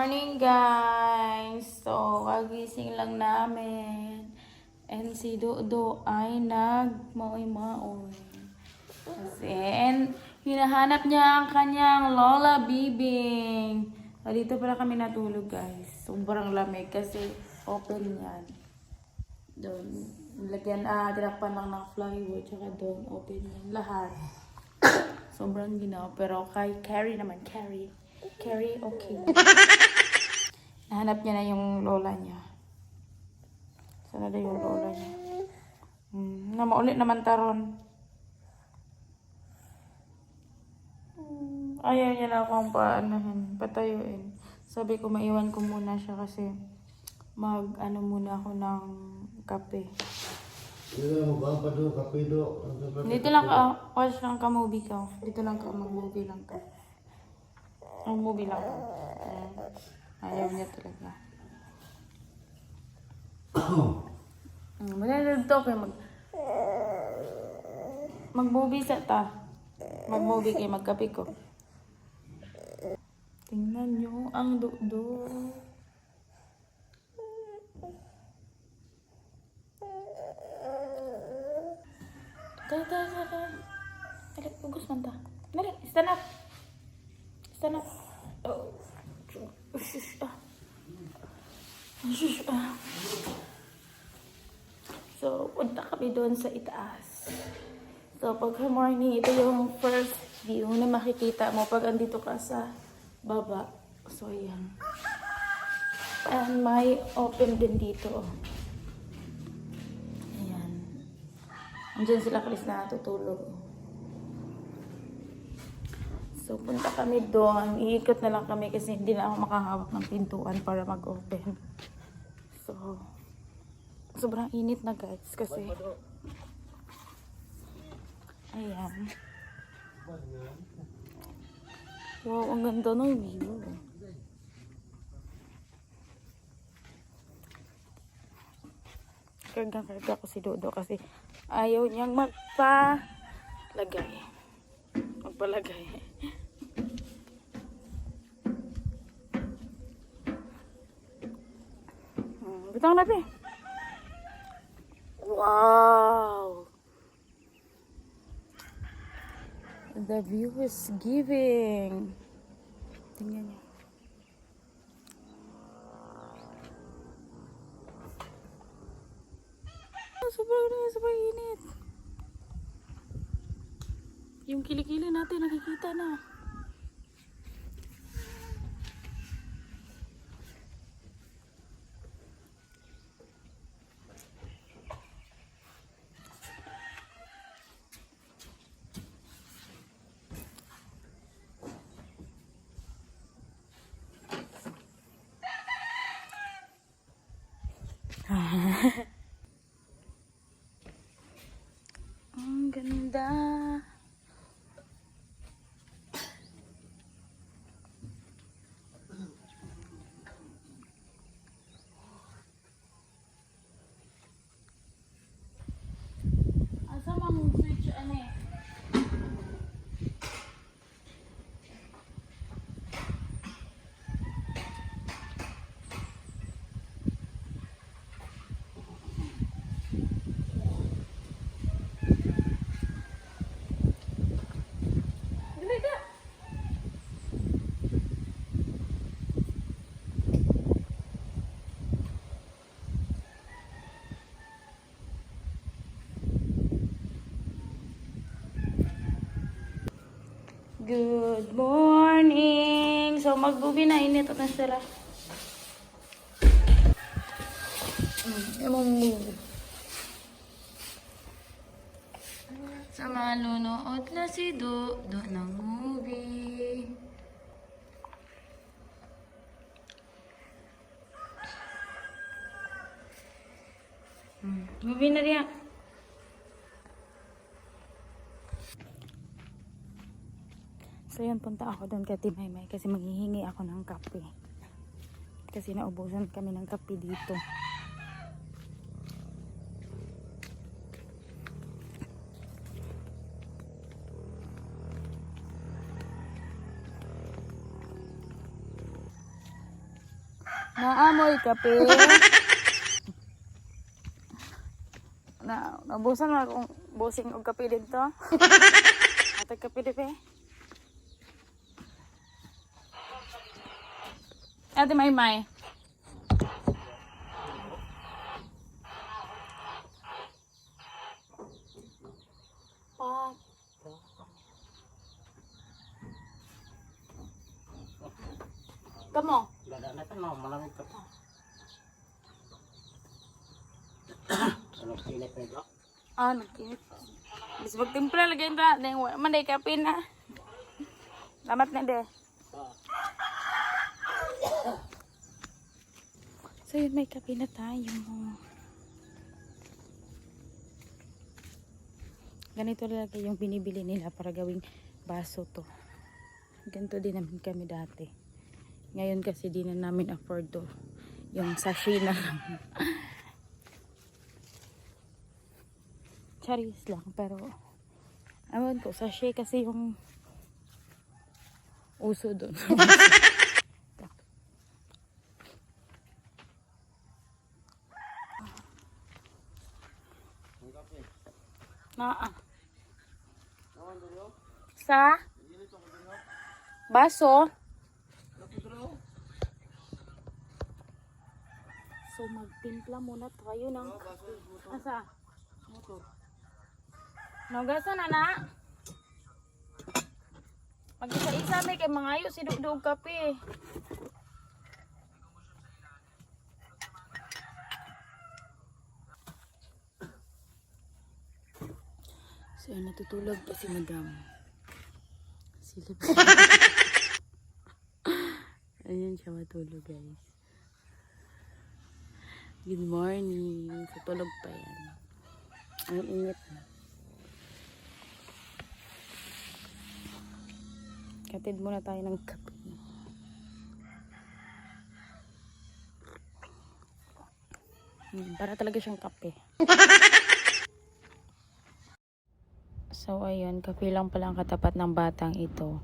morning, guys! So, kagising lang namin. And si Dodo ay nagmaoy-maoy. And hinahanap niya ang kanyang Lola Bibing. Dito pala kami natulog, guys. Sobrang lamig kasi open yan. Doon. Lagyan, tinakpan lang ng plywood. Tsaka doon, open yan. Lahat. Sobrang ginaw. Pero kay Carrie naman. Carrie, okay. Nahanap niya na yung lola niya. Sana na yung lola niya. Maulit naman taron. Ayaw niya na akong patayuin. Sabi ko maiwan ko muna siya kasi muna ako ng kape. Dito lang ka, watch lang ka movie ka. Dito lang ka, mag-movie lang ka. Mag-movie lang ka. Ayaw niya talaga. Mananood to kayo mag-movie sa ta. Mag-movie kayo, magkape ko. Tingnan nyo ang Dodo. Dali, pugos man ta. Dali, stand up. Stand up. Oh. So, punta kami doon sa itaas. So, pagka morning, ito yung first view na makikita mo pag andito ka sa baba. So, ayan. And may open din dito. Ayan. Andiyan sila Chris na natutulog. So, punta kami doon. Iikot na lang kami kasi hindi na ako makahawak ng pintuan para mag-open. So, sobrang init na guys kasi ayan. Wow, ang ganda ng view. Karga ko si Dodo kasi ayaw niyang magpalagay. Bitang na, pe. Wow! The view is giving. Tingnan niyo. Sobrang init. Yung kilikili natin nakikita na. Ang ganda. Asa mang switch ane? Good morning! So, magbubi na. Init na sila. Emang move. Sa manunood na si Dodo ng movie. Movie na riyan. So yan, punta ako doon kay Timaymay kasi maghihingi ako ng kape. Kasi naubusan kami ng kape dito. Naamoy kape. Nabusan mo akong busing og kape dito. Atag kape dito. Ate May. Pak. Kamu? Gada na ito, no? Malamig ka pa. Ano, pinit na ito? Nagkinit. Bis magtimpla lagi na. Manday kape na. Lamat na de. So yun, may kape na tayo. Ganito lagi yung binibili nila para gawing baso to. Ganito din namin kami dati. Ngayon kasi di na namin afford to. Yung sachet na lang. Charis lang. Pero, awan ko, sachet kasi yung uso doon. Sa baso. So magtimpla muna tayo ng kape. Asa? Motor. Nagasan na. Mag-isa-isa may kay mangayo si Dugdug kape. So natutulog pa si Madam. Silip. Ayan siya matulog, guys. Good morning. Tutulog pa yan. Ang init na. Katid muna tayo ng kape. Para talaga siyang kape. So ayun, kape lang pala ang katapat ng batang ito.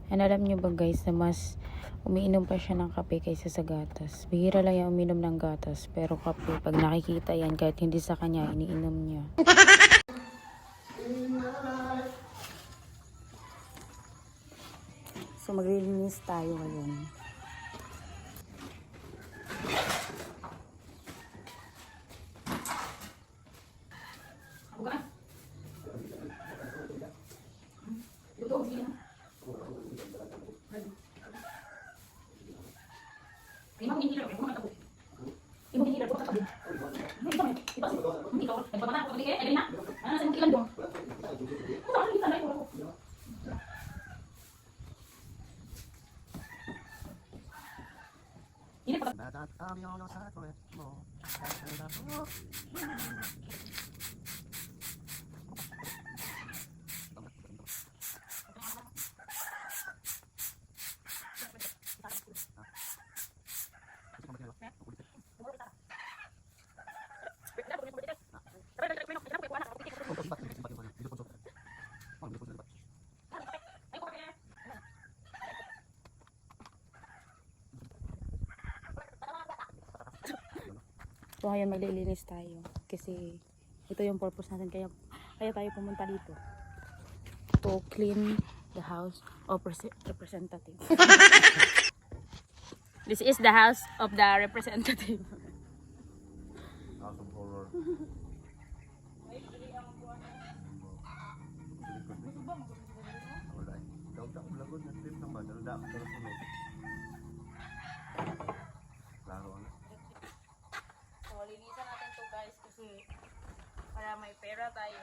And alam nyo ba guys na mas umiinom pa siya ng kape kaysa sa gatas. Bihira lang yung uminom ng gatas. Pero kape, pag nakikita yan, kahit hindi sa kanya, iniinom niya. So maglilinis tayo ngayon. So ngayon maglilinis tayo kasi ito yung purpose natin, kaya tayo pumunta dito to clean the house of representative. This is the house of the representative. House of horror. Wala. Daw lagon na trip naman. Dalda ako pero sunod. Klaro na. So linisan natin to guys kasi para may pera tayo.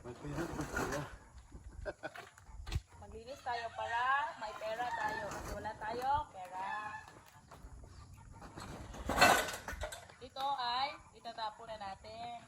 May pera. Maglinis tayo para may pera tayo. Kasi wala tayo pera. Ito ay itatapon na natin.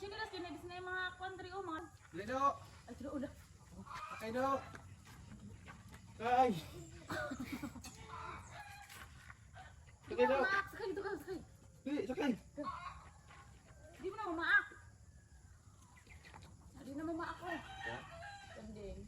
chinilas kini bis na yung mga country o mga. Lido! Ay, tira ula. Sakay do! Sakay! Sakay do! Sakay dito ka, sakay. Sakay! Hindi mo na mamaak. Hindi na mamaak ko. Kanding.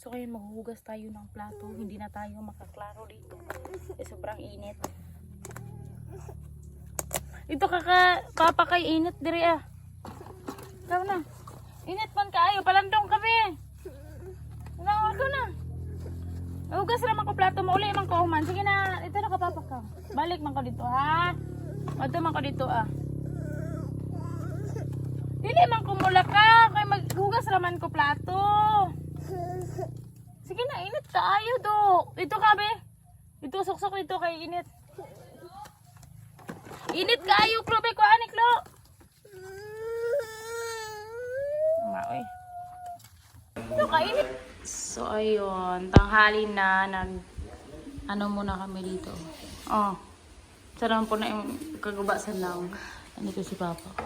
So kaya maghuhugas tayo ng plato, hindi na tayo makaklaro dito. Sobrang init. Ito papa kay init diri ah. Ikaw na. Init man kaayo, palandong kami. Ito na. Hugas naman ko plato, mauli man ko human. Sige na, ito na ka papa ka. Balik man ko dito ha. Ito man ko dito ah. Dili man ko mula ka, kay maghugas naman ko plato. Sige na, init kaayo do. Dito ka be. Dito suksok dito kay init. Init kaayo, probe ko anik lo. Maoy. Ito kainit. So ayun, tanghali na ano muna kami dito. Oh. Sarang po na yung kagubasan lang. Nandito si Papa.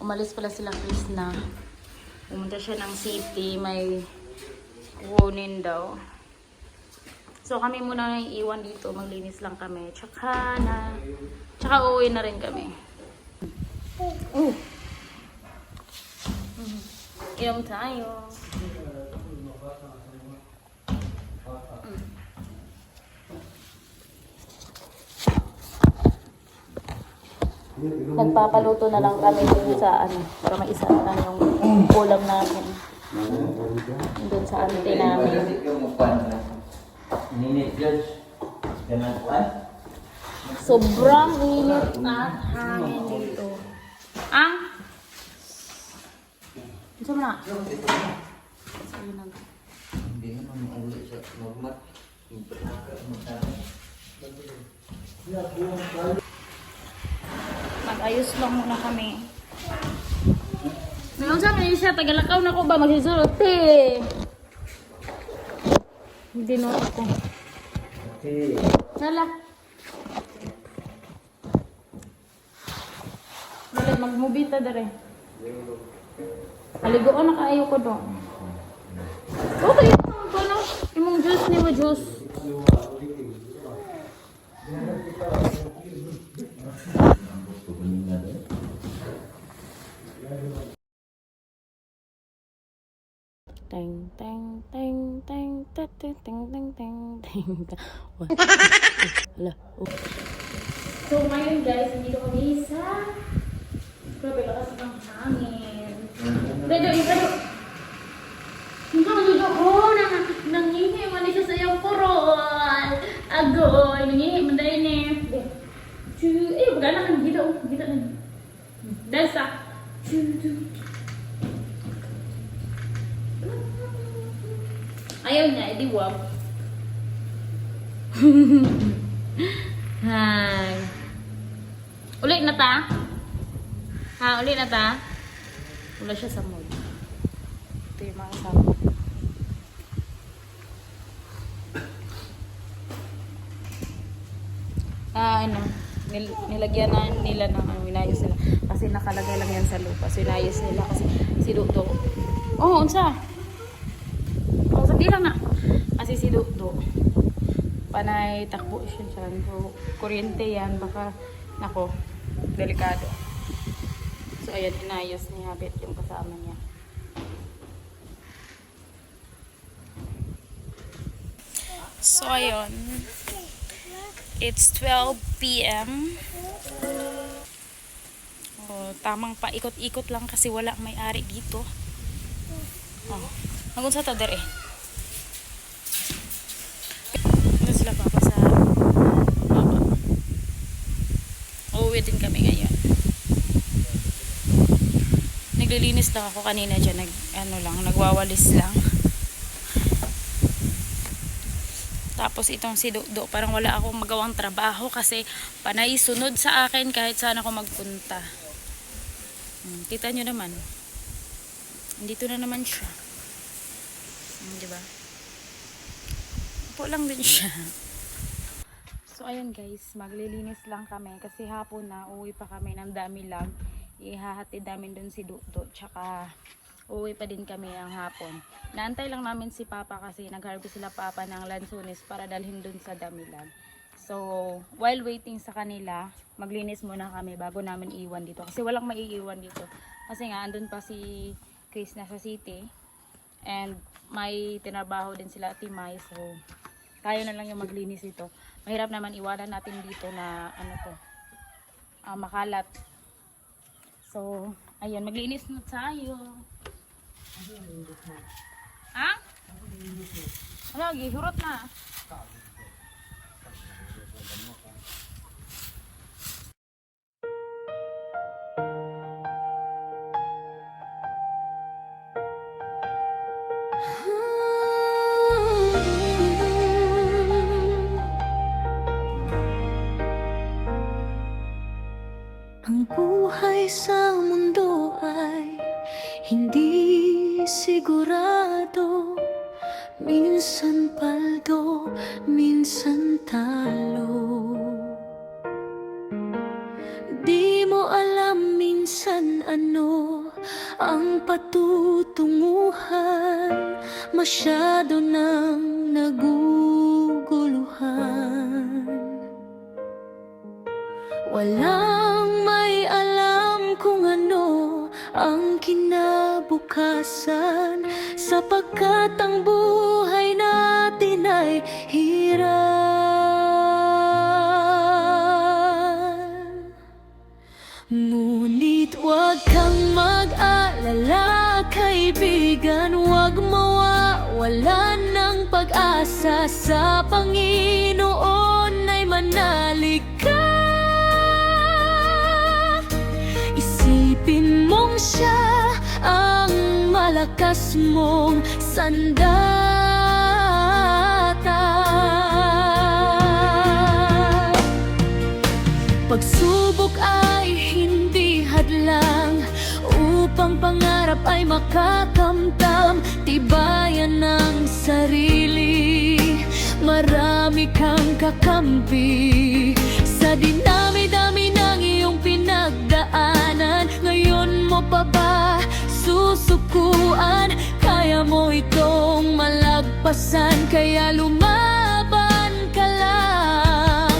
Umalis pala sila Chris na. Pumunta siya ng city, may kunin daw. So kami muna na iiwan dito, maglinis lang kami. Tsaka uuwi na rin kami. Inom tayo. Nagpapaluto na lang kami dun sa para maisa na yung ulam namin. Doon sa ante namin. Sobrang init at hangin dito. Isa mo na. Hindi naman maulit sa normal. Yung pernaka mo sa akin. Mag-ayos lang muna kami. Ngayon sa amin siya, tagalakaw na ko ba magsisulot eh. Hindi no ako. Okay. Sala. Dali, magmubita dali. Aligoon na kaayo ko doon. Okay, imong juice ni mo juice. Teng teng teng teng teng teng teng teng teng. Hala. So ngayon guys, dito kami sa grabe lakas ng hangin. Dito isa do. Hindi ko nangihi man siya sa iyong kurol. Agoy, nangihi man dai ni. Wala kan gila na. Dasa. Ayaw niya, edi wag. Hi. Ulit na ta. Ha, uli na ta? Wala siya sa mood. Ito yung mga kasama. Ano, nilagyan na nila ng ano, inayos nila. Kasi nakalagay lang yan sa lupa. So, inayos nila kasi si Dudo. Oh, unsa? Oh, sabi lang na. Kasi si Dudo, panay takbo siya dyan. So, kuryente yan. Baka, nako, delikado. So, ayan, inayos ni Habit yung kasama niya. So, ayun. It's 12 p.m. Oh, tamang paikot-ikot lang kasi wala may-ari dito. Oh, nagunsa ta dere. Ano sila papa sa baba. Uuwi din kami ngayon. Naglilinis lang ako kanina dyan. Nagwawalis lang. Tapos itong si Dudo, parang wala akong magawang trabaho kasi panay sunod sa akin kahit saan ako magpunta. Kita nyo naman. Dito na naman siya. Diba? Upo lang din siya. So ayun guys, maglilinis lang kami kasi hapon na uwi pa kami ng Damilag. Ihahatid namin dun si Dudo. Tsaka uwi pa din kami ang hapon. Naantay lang namin si Papa kasi nag-harvest sila Papa ng lansones para dalhin dun sa Damilag. So, while waiting sa kanila, maglinis muna kami bago namin iwan dito. Kasi walang maiiwan dito. Kasi nga, andun pa si Chris na sa city. And may tinrabaho din sila Ate Mai. So, tayo na lang yung maglinis ito. Mahirap naman iwanan natin dito na makalat. So, ayun, maglinis na tayo. Ha? Lagi, hurot na. Ang buhay sa mundo ay hindi sigurado. Minsan paldo, minsan talo. Di mo alam minsan ano ang patutunguhan. Masyado nang naguguluhan. Walang may alam kung ano ang kinabukasan, sapagkat ang buhay natin ay hirap. Ngunit huwag kang mag-alala, kaibigan, huwag mawawalan ng pag-asa. Sa Panginoon ay manalig ka. Isipin mong siya ang malakas mong sandata. Pagsubok ay hindi hadlang upang pangarap ay makakamtam. Tibayan ng sarili, marami kang kakampi. Sa dinami-dami ng iyong pinagdaanan, ngayon mo pa ba susukuan? Kaya mo itong malagpasan, kaya lumaban ka lang.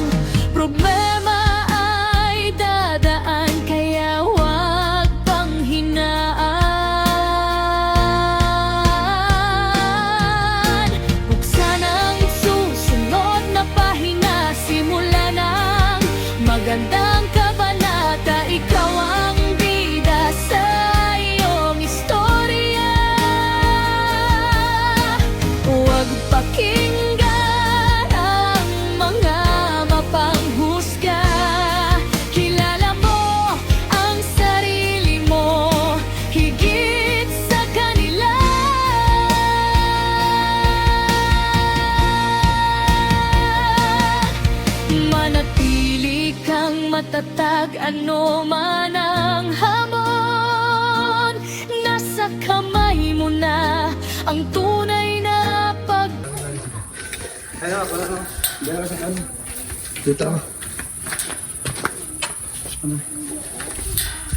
Problema ay dadaan, kaya huwag panghinaan. Buksan ang susunod na pahina, simulan ang magandang kabanata. Ikaw ang bida sa iyong istorya. Huwag pakinggan ang mga mapanghusga. wala na. Dala sa ano. Dito ako. Ano?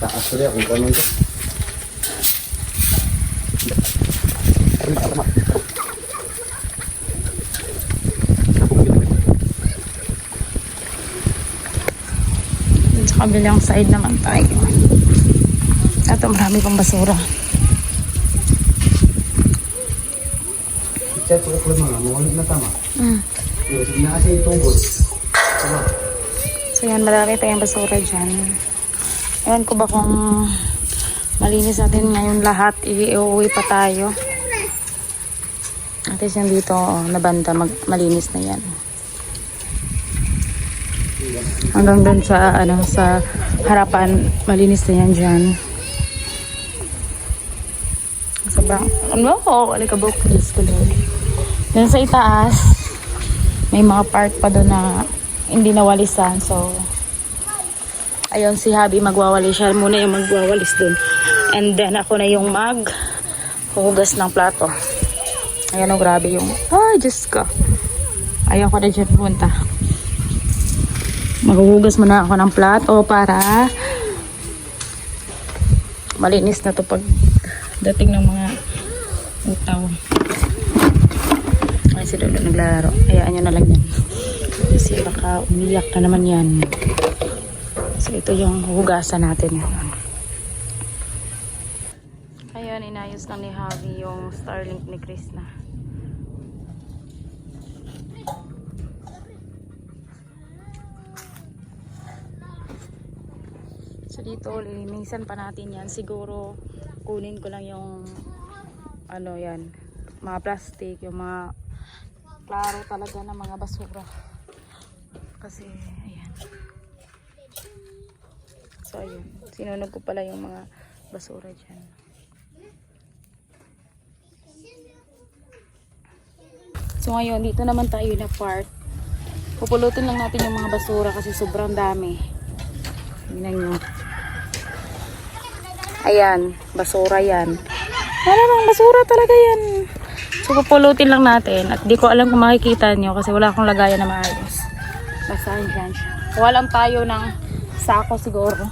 Taas rin ako, kung ano ito. Sa kabilang side naman tayo. Ito marami pang basura. Chat ko ko mga mawala na tama. Yung sige na kasi itubod. Tama. So yan, marami pa yung basura dyan. Ewan ko ba kung malinis natin ngayon lahat. Iuwi pa tayo. At least yung dito, na banda, malinis na yan. Hanggang dun sa, sa harapan, malinis na yan dyan. Sobrang, alikabok, Diyos ko Lord. Dun sa itaas, may mga part pa doon na hindi nawalisan. So, ayun si Habi magwawalis siya. Muna yung magwawalis doon. And then ako na yung maghuhugas ng plato. Ayan o, grabe yung, Diyos ko. Ayaw ko na dyan punta. Maghuhugas muna ako ng plato para malinis na to pag dating ng mga utaw. Ay, si Lolo naglalaro. Hayaan nyo na lang yan. Kasi baka umiyak na naman yan. So, ito yung hugasan natin. Ayun, inayos lang ni Javi yung Starlink ni Krishna. So, dito, minsan pa natin yan. Siguro, kunin ko lang yung yan, mga plastic, yung mga klaro talaga na mga basura. Kasi, ayan. So, ayun. Sinunog ko pala yung mga basura dyan. So, ngayon, dito naman tayo na part. Pupulutin lang natin yung mga basura kasi sobrang dami. Tingnan nyo. Ayan, basura yan. Ano bang basura talaga yan. So, pupulutin lang natin. At di ko alam kung makikita nyo kasi wala akong lagayan na maayos. Basta dyan siya. Kuha lang tayo ng sako siguro.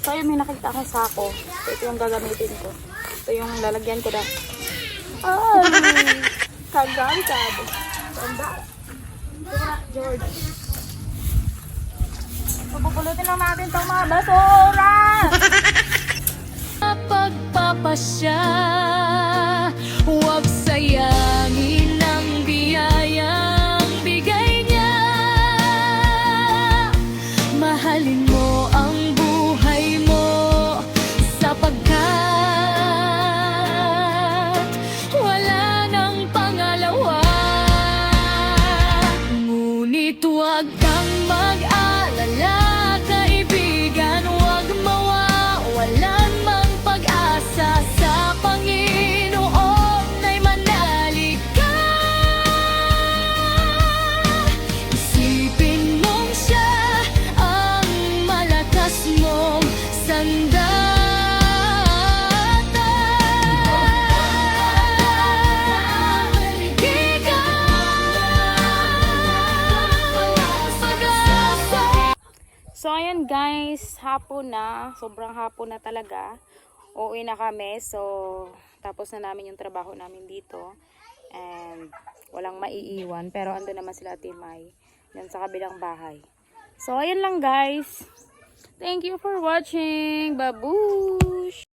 So, yun, may nakita akong sako. So, ito yung gagamitin ko. Ito yung lalagyan ko na. Ay! Kagantad. Tanda. Ito na, George. Pupulutin lang natin itong mga basura! Pagpapasya, huwag sayangin ang biyayang bigay niya. Mahalin mo ang buhay mo sapagkat wala nang pangalawa. Ngunit huwag kang mag-alala, kaibigan, huwag mawawalan mang pag-asa. Sa Panginoon ay manalig ka. Isipin mong siya ang malakas mong sandata. Pag-asa. So, ayan guys, hapon na. Sobrang hapon na talaga. Uuwi na kami. So, tapos na namin yung trabaho namin dito. And, walang maiiwan. Pero, ando naman sila Timay. Yan sa kabilang bahay. So, ayan lang guys. Thank you for watching. Babush!